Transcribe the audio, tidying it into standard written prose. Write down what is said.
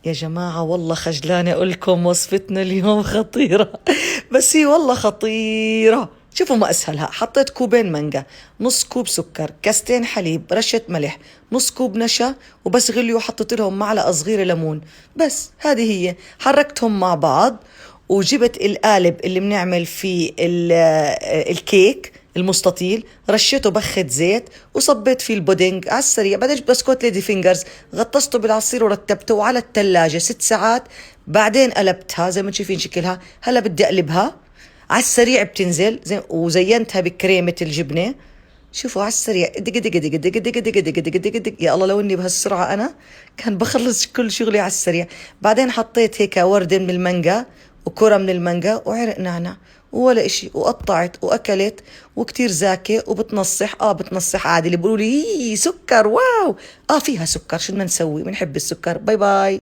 يا جماعة والله خجلانة أقول لكم وصفتنا اليوم خطيرة. بس هي والله خطيرة. شوفوا ما أسهلها، حطيت كوبين مانجا، نص كوب سكر، كاستين حليب، رشة ملح، نص كوب نشا، وبس غلي وحطيت لهم معلقة صغيرة ليمون. بس هذه هي. حركتهم مع بعض وجبت القالب اللي بنعمل فيه الكيك المستطيل، رشيته بخة زيت وصبيت فيه البودنج على السريع. بعدين بسكوت ليدي فينجرز، غطسته بالعصير ورتبته على الثلاجة 6 ساعات. بعدين قلبتها زي ما تشوفين شكلها. هلا بدي اقلبها على السريع، بتنزل زي وزينتها بكريمة الجبنة. شوفوا على السريع، دق دق دق دق دق دق دق دق دق دق. يا الله لو اني بهالسرعة انا كان بخلص كل شغلي على السريع. بعدين حطيت هيك وردة من المانجا وكرة من المانجا وعرق نعناع ولا اشي، وقطعت واكلت. وكتير زاكي وبتنصح، بتنصح عادي. اللي بيقولوا لي سكر واو، فيها سكر، شو بدنا نسوي، بنحب السكر. باي باي.